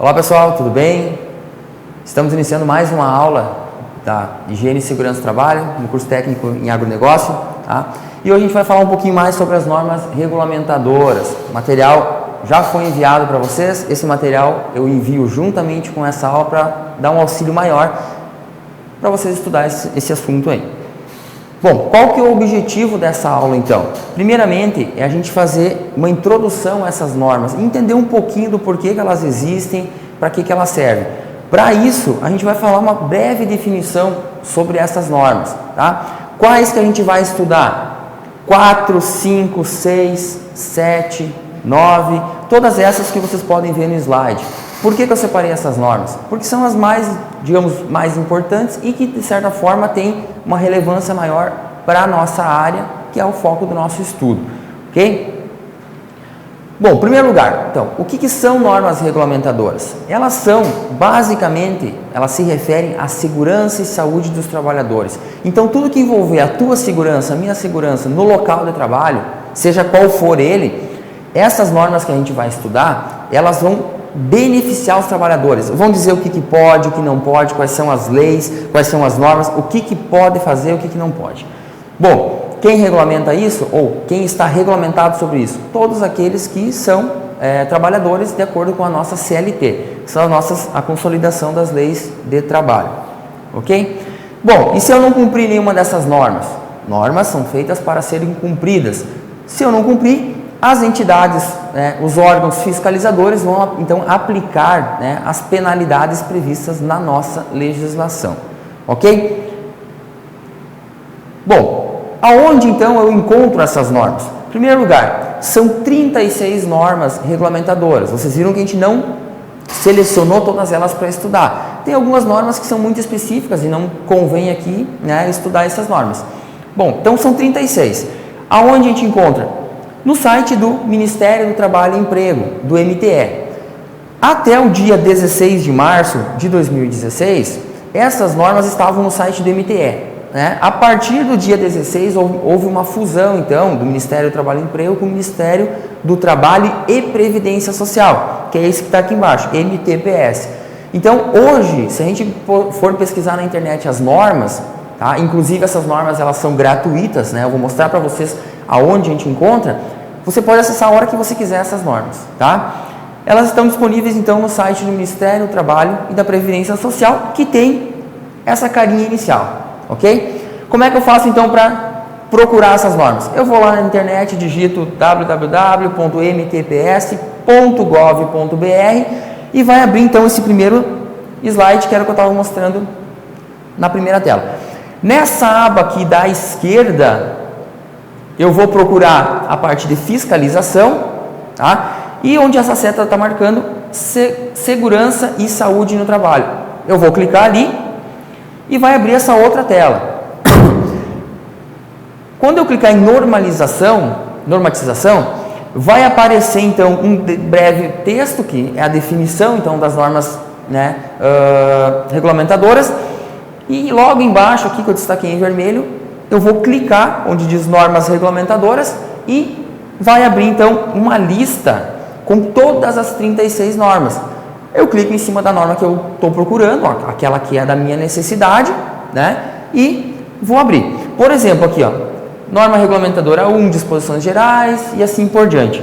Olá pessoal, tudo bem? Estamos iniciando mais uma aula da Higiene e Segurança do Trabalho, no curso técnico em agronegócio, tá? E hoje a gente vai falar um pouquinho mais sobre as normas regulamentadoras. O material já foi enviado para vocês, esse material eu envio juntamente com essa aula para dar um auxílio maior para vocês estudar esse assunto aí. Bom, qual que é o objetivo dessa aula então? Primeiramente, é a gente fazer uma introdução a essas normas, entender um pouquinho do porquê que elas existem, para que elas servem. Para isso, a gente vai falar uma breve definição sobre essas normas, tá? Quais que a gente vai estudar? 4, 5, 6, 7, 9, todas essas que vocês podem ver no slide. Por que eu separei essas normas? Porque são as mais, digamos, mais importantes e que, de certa forma, têm uma relevância maior para a nossa área, que é o foco do nosso estudo, ok? Bom, em primeiro lugar, então, o que são normas regulamentadoras? Elas são, basicamente, elas se referem à segurança e saúde dos trabalhadores. Então, tudo que envolver a tua segurança, a minha segurança no local de trabalho, seja qual for ele, essas normas que a gente vai estudar, elas vão beneficiar os trabalhadores, vão dizer o que pode, o que não pode, quais são as leis, quais são as normas, o que pode fazer, o que não pode. Bom, quem regulamenta isso, ou quem está regulamentado sobre isso? Todos aqueles que são trabalhadores de acordo com a nossa CLT, que são a consolidação das leis de trabalho, ok? Bom, e se eu não cumprir nenhuma dessas normas? Normas são feitas para serem cumpridas. Se eu não cumprir, as entidades, os órgãos fiscalizadores vão então aplicar as penalidades previstas na nossa legislação, ok? Bom, aonde então eu encontro essas normas? Em primeiro lugar, são 36 normas regulamentadoras. Vocês viram que a gente não selecionou todas elas para estudar. Tem algumas normas que são muito específicas e não convém aqui estudar essas normas. Bom, então são 36. Aonde a gente encontra? No site do Ministério do Trabalho e Emprego, do MTE. Até o dia 16 de março de 2016, essas normas estavam no site do MTE. A partir do dia 16, houve uma fusão, então, do Ministério do Trabalho e Emprego com o Ministério do Trabalho e Previdência Social, que é esse que está aqui embaixo, MTPS. Então, hoje, se a gente for pesquisar na internet as normas, tá? Inclusive essas normas elas são gratuitas, eu vou mostrar para vocês aonde a gente encontra, você pode acessar a hora que você quiser essas normas, tá? Elas estão disponíveis então no site do Ministério do Trabalho e da Previdência Social, que tem essa carinha inicial, ok? Como é que eu faço então para procurar essas normas? Eu vou lá na internet, digito www.mtps.gov.br e vai abrir então esse primeiro slide que era o que eu estava mostrando na primeira tela. Nessa aba aqui da esquerda, eu vou procurar a parte de fiscalização, tá? E onde essa seta está marcando segurança e saúde no trabalho. Eu vou clicar ali e vai abrir essa outra tela. Quando eu clicar em normatização, vai aparecer então um breve texto que é a definição então das normas regulamentadoras. E logo embaixo aqui que eu destaquei em vermelho, eu vou clicar onde diz normas regulamentadoras e vai abrir então uma lista com todas as 36 normas. Eu clico em cima da norma que eu estou procurando, aquela que é da minha necessidade, e vou abrir. Por exemplo, aqui, norma regulamentadora 1, disposições gerais e assim por diante.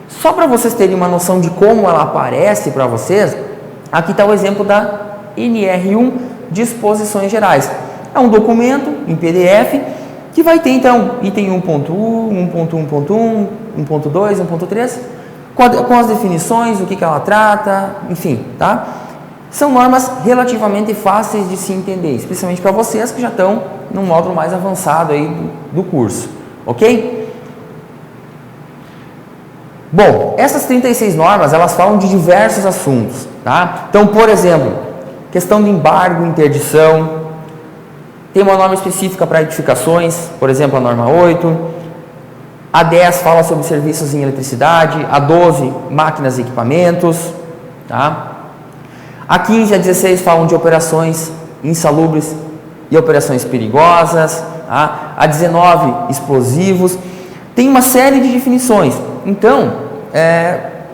Só para vocês terem uma noção de como ela aparece para vocês, aqui está o exemplo da NR1, disposições gerais. É um documento em PDF que vai ter então item 1.1, 1.1.1, 1.2, 1.3, com as definições, o que ela trata, enfim, tá? São normas relativamente fáceis de se entender, especialmente para vocês que já estão num módulo mais avançado aí do curso, ok? Bom, essas 36 normas, elas falam de diversos assuntos, tá? Então, por exemplo, questão de embargo, interdição. Tem uma norma específica para edificações, por exemplo, a norma 8. A 10 fala sobre serviços em eletricidade. A 12, máquinas e equipamentos. Tá? A 15 e a 16 falam de operações insalubres e operações perigosas. Tá? A 19, explosivos. Tem uma série de definições. Então,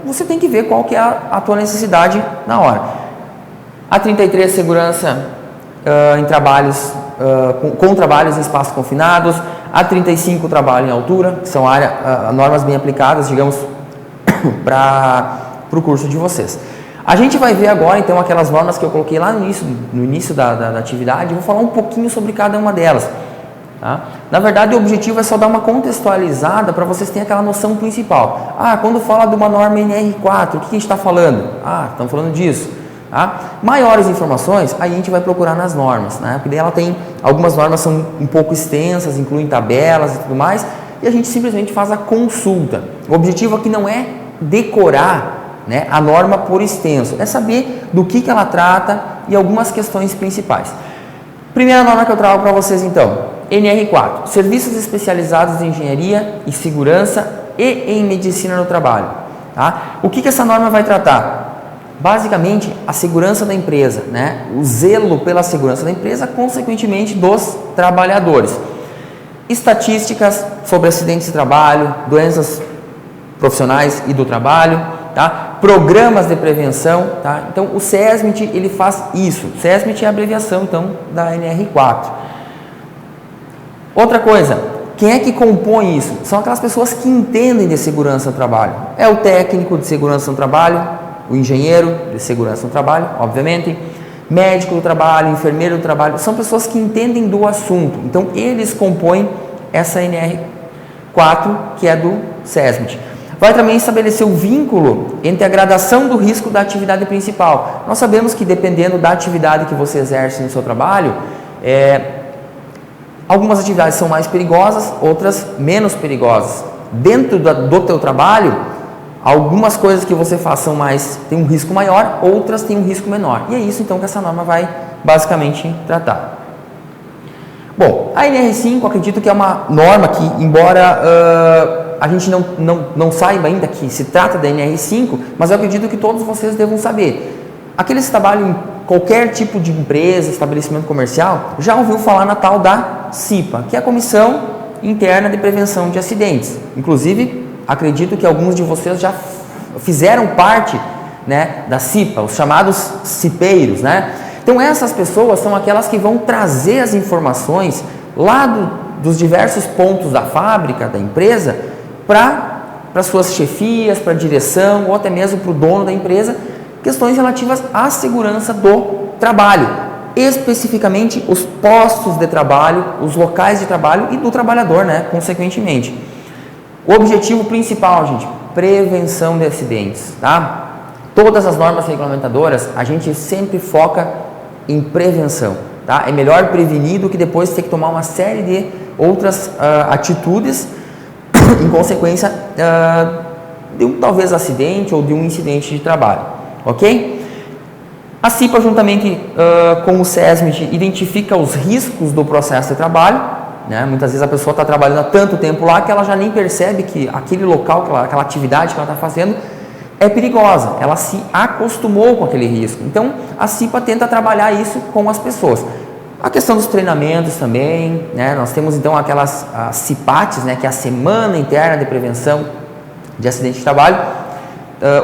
você tem que ver qual que é a tua necessidade na hora. A 33, segurança em trabalhos, com trabalhos em espaços confinados. A 35, trabalho em altura, que são normas bem aplicadas, digamos, para o curso de vocês. A gente vai ver agora, então, aquelas normas que eu coloquei lá no início da atividade. Eu vou falar um pouquinho sobre cada uma delas. Tá? Na verdade, o objetivo é só dar uma contextualizada para vocês terem aquela noção principal. Quando fala de uma norma NR4, o que a gente está falando? Estamos falando disso. Tá? Maiores informações, aí a gente vai procurar nas normas, né? Porque daí ela tem, algumas normas são um pouco extensas, incluem tabelas e tudo mais, e a gente simplesmente faz a consulta. O objetivo aqui não é decorar, né, a norma por extenso, é saber do que ela trata e algumas questões principais. Primeira norma que eu trago para vocês então, NR4, Serviços Especializados em Engenharia e Segurança e em Medicina no Trabalho. Tá? O que essa norma vai tratar? Basicamente, a segurança da empresa, né? O zelo pela segurança da empresa, consequentemente dos trabalhadores. Estatísticas sobre acidentes de trabalho, doenças profissionais e do trabalho, tá? Programas de prevenção, tá? Então, o SESMIT, ele faz isso. O SESMIT é a abreviação, então, da NR4. Outra coisa, quem é que compõe isso? São aquelas pessoas que entendem de segurança do trabalho. É o técnico de segurança do trabalho, o engenheiro de segurança no trabalho, obviamente, médico do trabalho, enfermeiro do trabalho, são pessoas que entendem do assunto. Então, eles compõem essa NR4, que é do SESMIT. Vai também estabelecer o vínculo entre a gradação do risco da atividade principal. Nós sabemos que, dependendo da atividade que você exerce no seu trabalho, algumas atividades são mais perigosas, outras menos perigosas. Dentro do teu trabalho, algumas coisas que você faça têm um risco maior, outras têm um risco menor. E é isso então que essa norma vai basicamente tratar. Bom, a NR5 acredito que é uma norma que, embora a gente não saiba ainda que se trata da NR5, mas eu acredito que todos vocês devam saber. Aqueles que trabalham em qualquer tipo de empresa, estabelecimento comercial, já ouviu falar na tal da CIPA, que é a Comissão Interna de Prevenção de Acidentes. Inclusive, acredito que alguns de vocês já fizeram parte, né, da CIPA, os chamados cipeiros, né? Então essas pessoas são aquelas que vão trazer as informações lá dos diversos pontos da fábrica, da empresa, para suas chefias, para a direção ou até mesmo para o dono da empresa, questões relativas à segurança do trabalho, especificamente os postos de trabalho, os locais de trabalho e do trabalhador, né, consequentemente. O objetivo principal, gente, prevenção de acidentes, tá? Todas as normas regulamentadoras, a gente sempre foca em prevenção, tá? É melhor prevenir do que depois ter que tomar uma série de outras atitudes em consequência de um talvez acidente ou de um incidente de trabalho, ok? A CIPA, juntamente com o SESMIT, identifica os riscos do processo de trabalho. Né? Muitas vezes a pessoa está trabalhando há tanto tempo lá que ela já nem percebe que aquele local, aquela atividade que ela está fazendo é perigosa. Ela se acostumou com aquele risco. Então, a CIPA tenta trabalhar isso com as pessoas. A questão dos treinamentos também, né? Nós temos então aquelas CIPATs, né? Que é a Semana Interna de Prevenção de Acidente de Trabalho,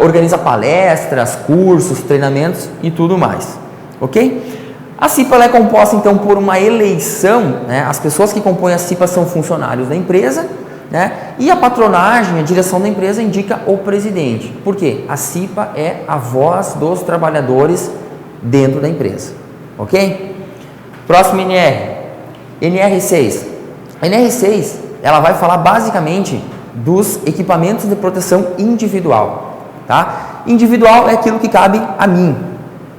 organiza palestras, cursos, treinamentos e tudo mais. Ok? A CIPA ela é composta, então, por uma eleição, né? As pessoas que compõem a CIPA são funcionários da empresa, né? E a patronagem, a direção da empresa, indica o presidente. Por quê? A CIPA é a voz dos trabalhadores dentro da empresa. Ok? Próximo NR. NR6. A NR6, ela vai falar basicamente dos equipamentos de proteção individual. Tá? Individual é aquilo que cabe a mim,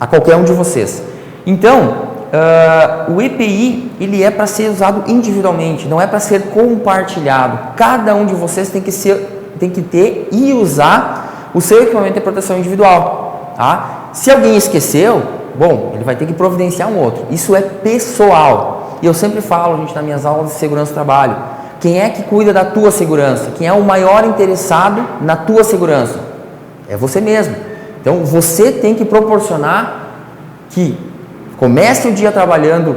a qualquer um de vocês. Então, o EPI, ele é para ser usado individualmente, não é para ser compartilhado. Cada um de vocês tem que ter e usar o seu equipamento de proteção individual. Tá? Se alguém esqueceu, bom, ele vai ter que providenciar um outro. Isso é pessoal. E eu sempre falo, gente, nas minhas aulas de segurança do trabalho, quem é que cuida da tua segurança? Quem é o maior interessado na tua segurança? É você mesmo. Então, você tem que proporcionar que comece o dia trabalhando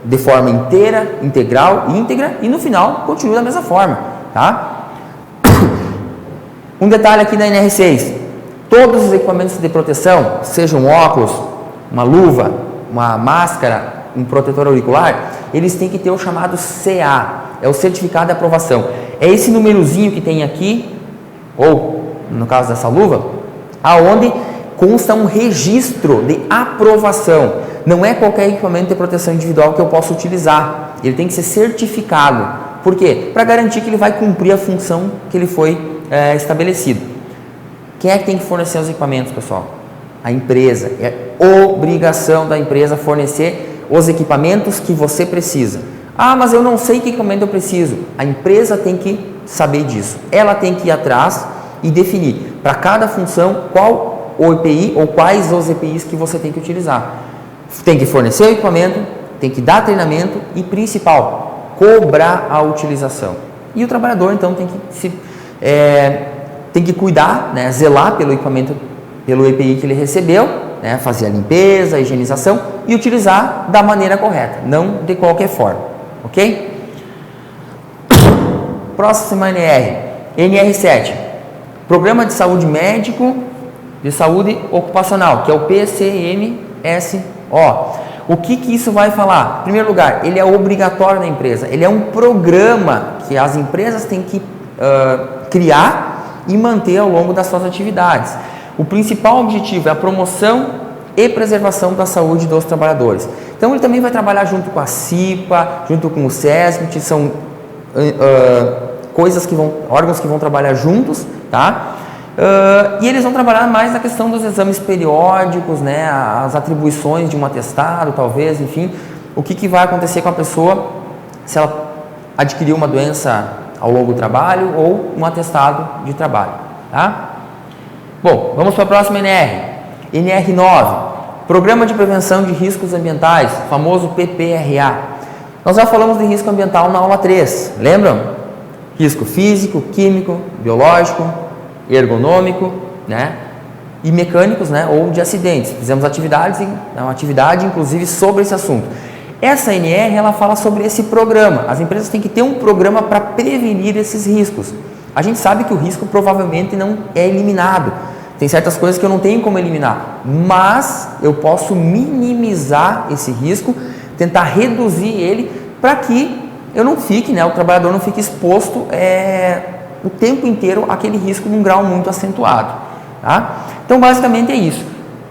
de forma inteira, integral, íntegra e no final continue da mesma forma, tá? Um detalhe aqui da NR6, todos os equipamentos de proteção, seja um óculos, uma luva, uma máscara, um protetor auricular, eles têm que ter o chamado CA, é o certificado de aprovação. É esse númerozinho que tem aqui, ou no caso dessa luva, aonde consta um registro de aprovação. Não é qualquer equipamento de proteção individual que eu possa utilizar. Ele tem que ser certificado. Por quê? Para garantir que ele vai cumprir a função que ele foi estabelecido. Quem é que tem que fornecer os equipamentos, pessoal? A empresa. É obrigação da empresa fornecer os equipamentos que você precisa. Ah, mas eu não sei que equipamento eu preciso. A empresa tem que saber disso. Ela tem que ir atrás e definir para cada função qual o EPI ou quais os EPIs que você tem que utilizar. Tem que fornecer o equipamento, tem que dar treinamento e, principal, cobrar a utilização. E o trabalhador, então, tem que cuidar, né, zelar pelo equipamento, pelo EPI que ele recebeu, né, fazer a limpeza, a higienização e utilizar da maneira correta, não de qualquer forma, ok? Próxima NR, NR7, Programa de Saúde Médico de Saúde Ocupacional, que é o PCMSO. O que isso vai falar? Em primeiro lugar, ele é obrigatório na empresa, ele é um programa que as empresas têm que criar e manter ao longo das suas atividades. O principal objetivo é a promoção e preservação da saúde dos trabalhadores. Então ele também vai trabalhar junto com a CIPA, junto com o SESMIT, são órgãos que vão trabalhar juntos, tá? E eles vão trabalhar mais na questão dos exames periódicos, né, as atribuições de um atestado, talvez, enfim, o que vai acontecer com a pessoa se ela adquiriu uma doença ao longo do trabalho ou um atestado de trabalho, tá? Bom, vamos para a próxima NR, NR9, Programa de Prevenção de Riscos Ambientais, famoso PPRA. Nós já falamos de risco ambiental na aula 3, lembram? Risco físico, químico, biológico, ergonômico, né, e mecânicos, né, ou de acidentes. Fizemos uma atividade inclusive sobre esse assunto. Essa NR, ela fala sobre esse programa. As empresas têm que ter um programa para prevenir esses riscos. A gente sabe que o risco provavelmente não é eliminado. Tem certas coisas que eu não tenho como eliminar, mas eu posso minimizar esse risco, tentar reduzir ele para que eu não fique, né, o trabalhador não fique exposto o tempo inteiro aquele risco num grau muito acentuado, tá? Então basicamente é isso,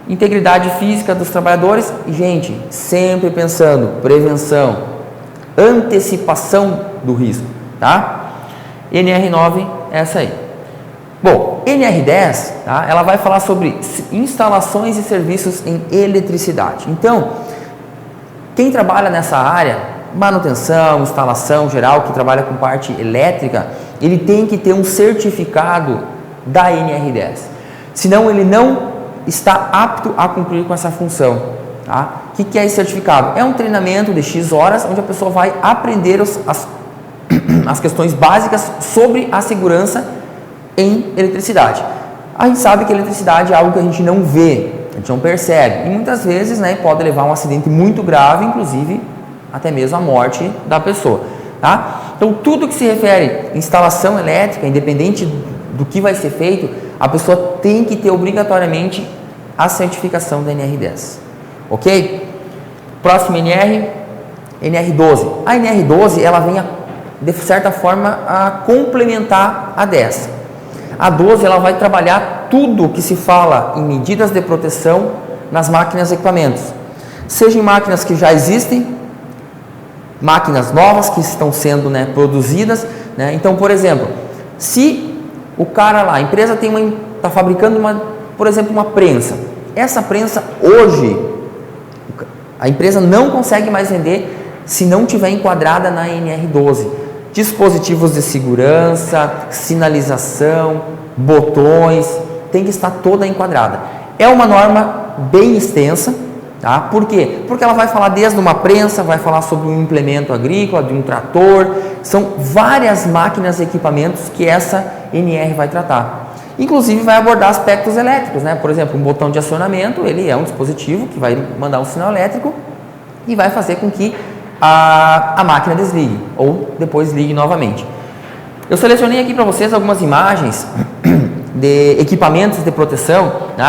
integridade física dos trabalhadores, gente, sempre pensando prevenção, antecipação do risco, tá? NR9 é essa aí. Bom, NR10, tá? Ela vai falar sobre instalações e serviços em eletricidade. Então, quem trabalha nessa área, manutenção, instalação geral, que trabalha com parte elétrica, ele tem que ter um certificado da NR10, senão ele não está apto a cumprir com essa função, tá? O que é esse certificado? É um treinamento de X horas, onde a pessoa vai aprender as questões básicas sobre a segurança em eletricidade. A gente sabe que a eletricidade é algo que a gente não vê, a gente não percebe, e muitas vezes, né, pode levar a um acidente muito grave, inclusive até mesmo a morte da pessoa, tá? Então, tudo que se refere à instalação elétrica, independente do que vai ser feito, a pessoa tem que ter obrigatoriamente a certificação da NR10, ok? Próximo NR, NR12. A NR12, ela vem, de certa forma, a complementar a 10. A 12, ela vai trabalhar tudo que se fala em medidas de proteção nas máquinas e equipamentos, seja em máquinas que já existem, máquinas novas que estão sendo, né, produzidas, né? Então, por exemplo, se o cara lá, a empresa está fabricando por exemplo, uma prensa. Essa prensa hoje, a empresa não consegue mais vender se não tiver enquadrada na NR12. Dispositivos de segurança, sinalização, botões, tem que estar toda enquadrada. É uma norma bem extensa. Tá? Por quê? Porque ela vai falar desde uma prensa, vai falar sobre um implemento agrícola, de um trator, são várias máquinas e equipamentos que essa NR vai tratar. Inclusive vai abordar aspectos elétricos, né? Por exemplo, um botão de acionamento, ele é um dispositivo que vai mandar um sinal elétrico e vai fazer com que a máquina desligue ou depois ligue novamente. Eu selecionei aqui para vocês algumas imagens de equipamentos de proteção, né,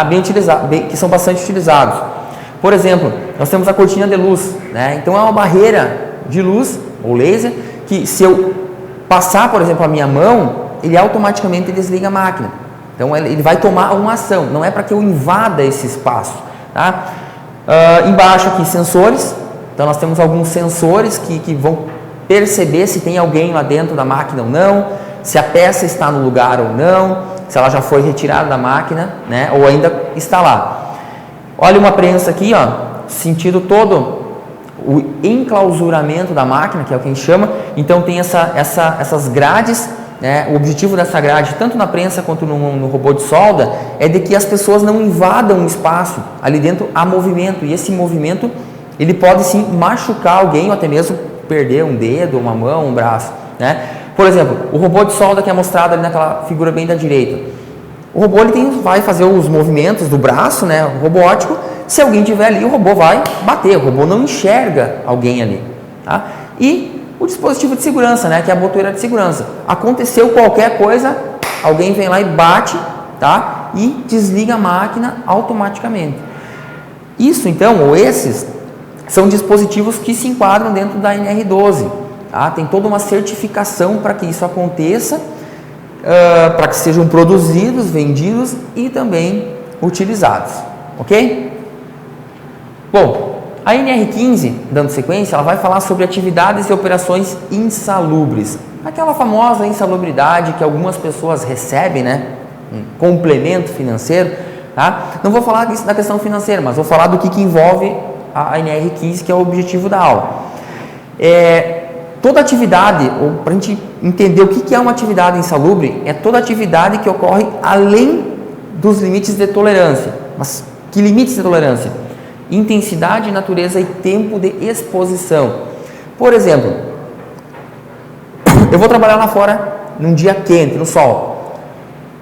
que são bastante utilizados. Por exemplo, nós temos a cortina de luz, né? Então é uma barreira de luz ou laser que, se eu passar, por exemplo, a minha mão, ele automaticamente desliga a máquina. Então ele vai tomar uma ação, não é para que eu invada esse espaço. Tá? Embaixo aqui sensores, então nós temos alguns sensores que vão perceber se tem alguém lá dentro da máquina ou não, se a peça está no lugar ou não, se ela já foi retirada da máquina, né, ou ainda está lá. Olha uma prensa aqui, ó, sentido todo o enclausuramento da máquina, que é o que a gente chama. Então tem essas grades, né? O objetivo dessa grade, tanto na prensa quanto no robô de solda, é de que as pessoas não invadam o espaço. Ali dentro há movimento, e esse movimento ele pode sim machucar alguém, ou até mesmo perder um dedo, uma mão, um braço, né? Por exemplo, o robô de solda que é mostrado ali naquela figura bem da direita. O robô ele vai fazer os movimentos do braço, né, robótico. Se alguém estiver ali, o robô vai bater. O robô não enxerga alguém ali. Tá? E o dispositivo de segurança, né, que é a botoeira de segurança. Aconteceu qualquer coisa, alguém vem lá e bate, tá? E desliga a máquina automaticamente. Isso então, ou esses, são dispositivos que se enquadram dentro da NR12. Tá? Tem toda uma certificação para que isso aconteça, para que sejam produzidos, vendidos e também utilizados, ok? Bom, a NR15, dando sequência, ela vai falar sobre atividades e operações insalubres, aquela famosa insalubridade que algumas pessoas recebem, né? Um complemento financeiro, tá? Não vou falar disso da questão financeira, mas vou falar do que envolve a NR15, que é o objetivo da aula. Toda atividade, ou para a gente entender o que é uma atividade insalubre, é toda atividade que ocorre além dos limites de tolerância. Mas que limites de tolerância? Intensidade, natureza e tempo de exposição. Por exemplo, eu vou trabalhar lá fora num dia quente, no sol.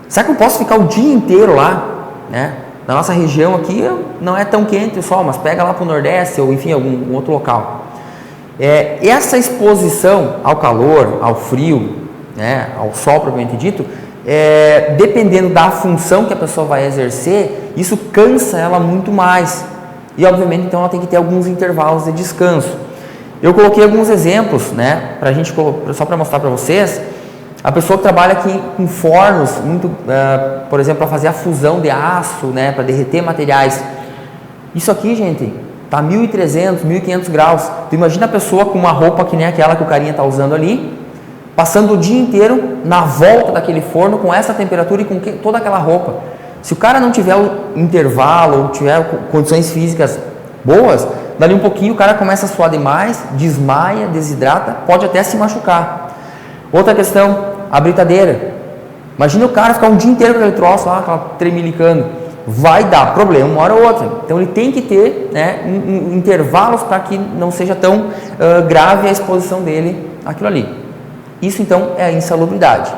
Será que eu posso ficar o dia inteiro lá, né? Na nossa região aqui não é tão quente o sol, mas pega lá para o Nordeste ou enfim, algum outro local. Essa exposição ao calor, ao frio, né, ao sol propriamente dito, dependendo da função que a pessoa vai exercer, isso cansa ela muito mais. E obviamente então ela tem que ter alguns intervalos de descanso. Eu coloquei alguns exemplos, né, só para mostrar para vocês. A pessoa que trabalha aqui com fornos, por exemplo, para fazer a fusão de aço, né, para derreter materiais. Isso aqui, gente, tá 1.300, 1.500 graus. Tu imagina a pessoa com uma roupa que nem aquela que o carinha está usando ali, passando o dia inteiro na volta daquele forno com essa temperatura e com toda aquela roupa. Se o cara não tiver o intervalo ou tiver condições físicas boas, dali um pouquinho o cara começa a suar demais, desmaia, desidrata, pode até se machucar. Outra questão, a britadeira. Imagina o cara ficar um dia inteiro com aquele troço lá, aquela tremilicando. Vai dar problema uma hora ou outra. Então ele tem que ter, né, intervalos para que não seja tão grave a exposição dele àquilo ali. Isso então é a insalubridade.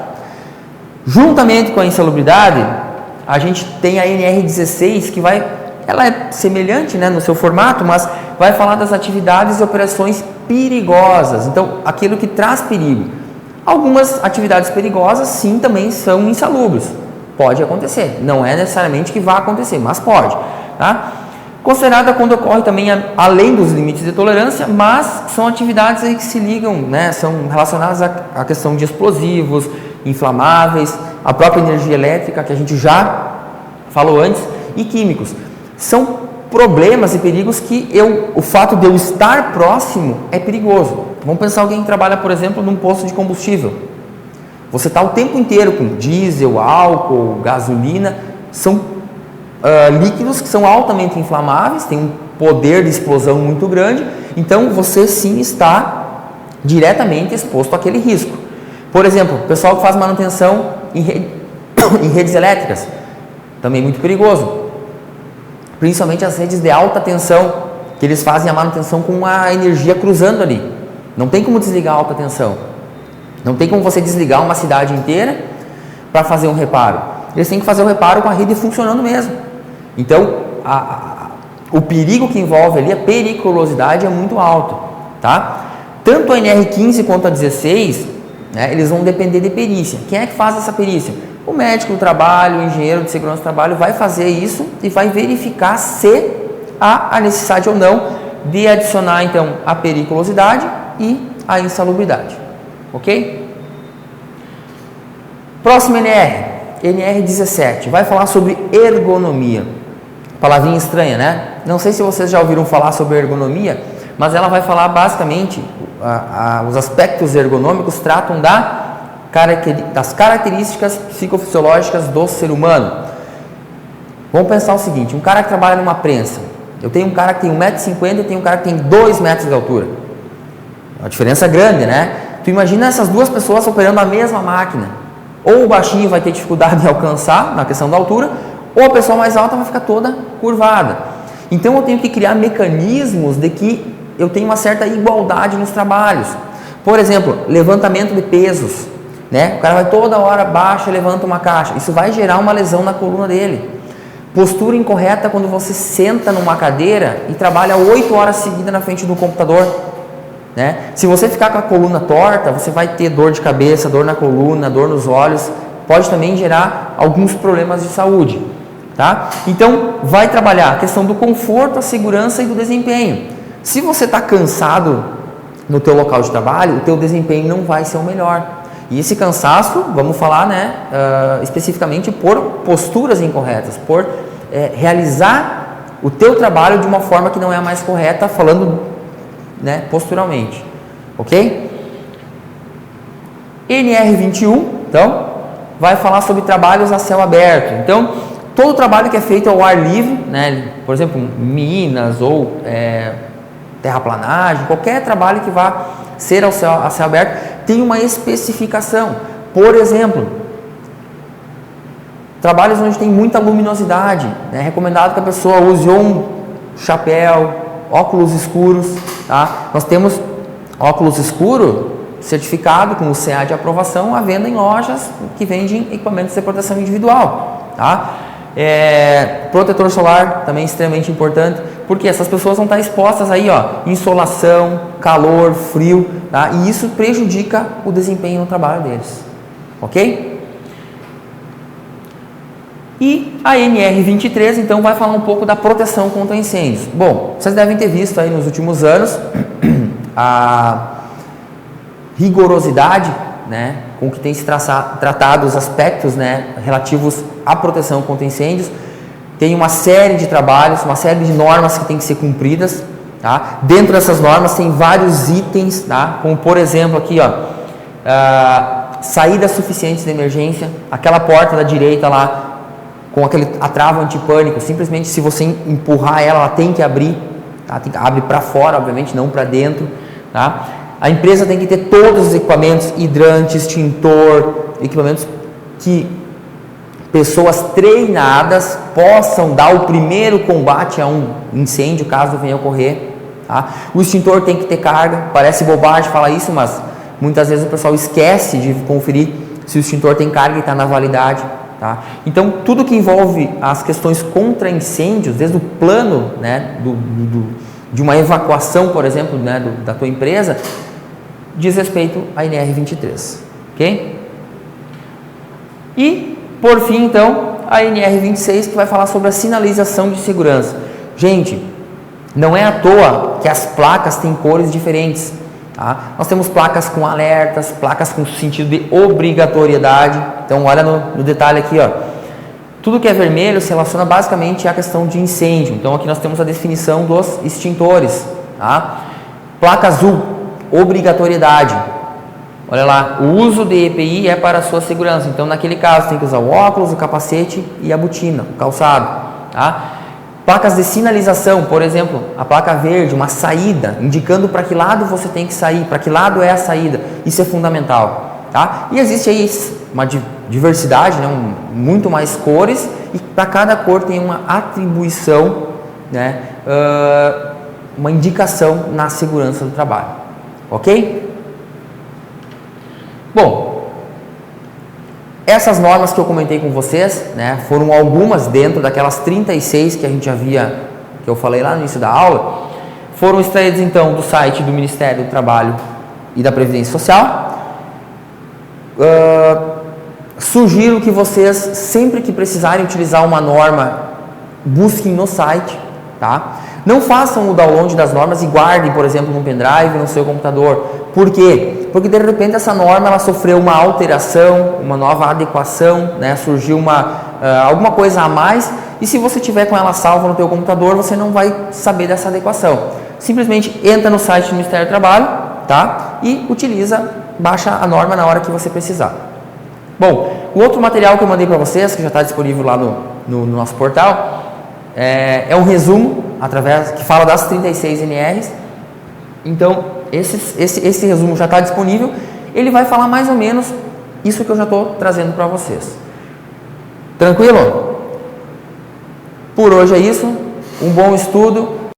Juntamente com a insalubridade, a gente tem a NR16 que ela é semelhante, né, no seu formato, mas vai falar das atividades e operações perigosas. Então aquilo que traz perigo. Algumas atividades perigosas sim também são insalubres. Pode acontecer, não é necessariamente que vai acontecer, mas pode, tá? Considerada quando ocorre também além dos limites de tolerância, mas são atividades aí que se ligam, né? São relacionadas à questão de explosivos, inflamáveis, a própria energia elétrica que a gente já falou antes e químicos. São problemas e perigos que o fato de eu estar próximo é perigoso. Vamos pensar alguém que trabalha, por exemplo, num posto de combustível. Você está o tempo inteiro com diesel, álcool, gasolina, são líquidos que são altamente inflamáveis, têm um poder de explosão muito grande, então você sim está diretamente exposto àquele risco. Por exemplo, o pessoal que faz manutenção em redes elétricas, também muito perigoso, principalmente as redes de alta tensão, que eles fazem a manutenção com a energia cruzando ali, não tem como desligar a alta tensão. Não tem como você desligar uma cidade inteira para fazer um reparo. Eles têm que fazer o reparo com a rede funcionando mesmo. Então, o perigo que envolve ali, a periculosidade é muito alto. Tá? Tanto a NR15 quanto a 16, né, eles vão depender de perícia. Quem é que faz essa perícia? o médico do trabalho, o engenheiro de segurança do trabalho vai fazer isso e vai verificar se há a necessidade ou não de adicionar então a periculosidade e a insalubridade, ok? Próximo NR, NR 17, vai falar sobre ergonomia. Palavrinha estranha, né? Não sei se vocês já ouviram falar sobre ergonomia, mas ela vai falar basicamente, os aspectos ergonômicos tratam das características psicofisiológicas do ser humano. Vamos pensar o seguinte, um cara que trabalha numa prensa, eu tenho um cara que tem 1,50 m e tenho um cara que tem 2 metros de altura. É uma diferença grande, né? Tu imagina essas duas pessoas operando a mesma máquina. Ou o baixinho vai ter dificuldade em alcançar, na questão da altura, ou a pessoa mais alta vai ficar toda curvada. Então eu tenho que criar mecanismos de que eu tenho uma certa igualdade nos trabalhos. Por exemplo, levantamento de pesos, né? O cara vai toda hora, baixa e levanta uma caixa. Isso vai gerar uma lesão na coluna dele. Postura incorreta quando você senta numa cadeira e trabalha 8 horas seguidas na frente do computador, né? Se você ficar com a coluna torta, você vai ter dor de cabeça, dor na coluna, dor nos olhos, pode também gerar alguns problemas de saúde, tá? Então, vai trabalhar a questão do conforto, a segurança e do desempenho. Se você está cansado no teu local de trabalho, o teu desempenho não vai ser o melhor. E esse cansaço, vamos falar, né, especificamente por posturas incorretas, por realizar o teu trabalho de uma forma que não é a mais correta, falando, né, posturalmente, ok? NR21, então, vai falar sobre trabalhos a céu aberto. Então, todo trabalho que é feito ao ar livre, né, por exemplo, minas ou terraplanagem, qualquer trabalho que vá ser a céu aberto, tem uma especificação. Por exemplo, trabalhos onde tem muita luminosidade, é recomendado que a pessoa use um chapéu, óculos escuros, tá? Nós temos óculos escuro certificado com o CA de aprovação à venda em lojas que vendem equipamentos de proteção individual, tá? Protetor solar também extremamente importante, porque essas pessoas vão estar expostas aí, ó, insolação, calor, frio, tá? E isso prejudica o desempenho no trabalho deles, ok? E a NR23, então, vai falar um pouco da proteção contra incêndios. Bom, vocês devem ter visto aí nos últimos anos a rigorosidade, né, com que tem se tratado os aspectos, né, relativos à proteção contra incêndios. Tem uma série de trabalhos, uma série de normas que tem que ser cumpridas, tá? Dentro dessas normas tem vários itens, tá? Como por exemplo aqui, ó, saídas suficientes de emergência, aquela porta da direita lá com aquele trava antipânico, simplesmente se você empurrar ela tem que abrir, tá? Abre para fora, obviamente, não para dentro, tá? A empresa tem que ter todos os equipamentos, hidrante, extintor, equipamentos que pessoas treinadas possam dar o primeiro combate a um incêndio, caso venha ocorrer, tá? O extintor tem que ter carga, parece bobagem falar isso, mas muitas vezes o pessoal esquece de conferir se o extintor tem carga e está na validade, tá? Então, tudo que envolve as questões contra incêndios, desde o plano, né, de uma evacuação, por exemplo, né, da tua empresa, diz respeito à NR23, ok? E, por fim, então, a NR26, que vai falar sobre a sinalização de segurança. Gente, não é à toa que as placas têm cores diferentes, tá? Nós temos placas com alertas, placas com sentido de obrigatoriedade. Então, olha no detalhe aqui, ó. Tudo que é vermelho se relaciona basicamente à questão de incêndio. Então, aqui nós temos a definição dos extintores, tá? Placa azul, obrigatoriedade. Olha lá, o uso de EPI é para a sua segurança. Então, naquele caso, tem que usar o óculos, o capacete e a botina, o calçado, tá? Placas de sinalização, por exemplo, a placa verde, uma saída, indicando para que lado você tem que sair, para que lado é a saída. Isso é fundamental, tá? E existe aí uma diversidade, né? Muito mais cores, e para cada cor tem uma atribuição, né? Uma indicação na segurança do trabalho, ok? Bom, essas normas que eu comentei com vocês, né, foram algumas dentro daquelas 36 que a gente havia, que eu falei lá no início da aula, foram extraídas então do site do Ministério do Trabalho e da Previdência Social. Sugiro que vocês, sempre que precisarem utilizar uma norma, busquem no site, tá? Não façam o download das normas e guardem, por exemplo, num pendrive no seu computador. Por quê? Porque de repente essa norma ela sofreu uma alteração, uma nova adequação, né? Surgiu alguma coisa a mais, e se você tiver com ela salva no teu computador, você não vai saber dessa adequação. Simplesmente entra no site do Ministério do Trabalho, tá? E baixa a norma na hora que você precisar. Bom, o outro material que eu mandei para vocês, que já está disponível lá no nosso portal, é um resumo que fala das 36 NRs. Então, esse resumo já está disponível. Ele vai falar mais ou menos isso que eu já estou trazendo para vocês. Tranquilo? Por hoje é isso. Um bom estudo.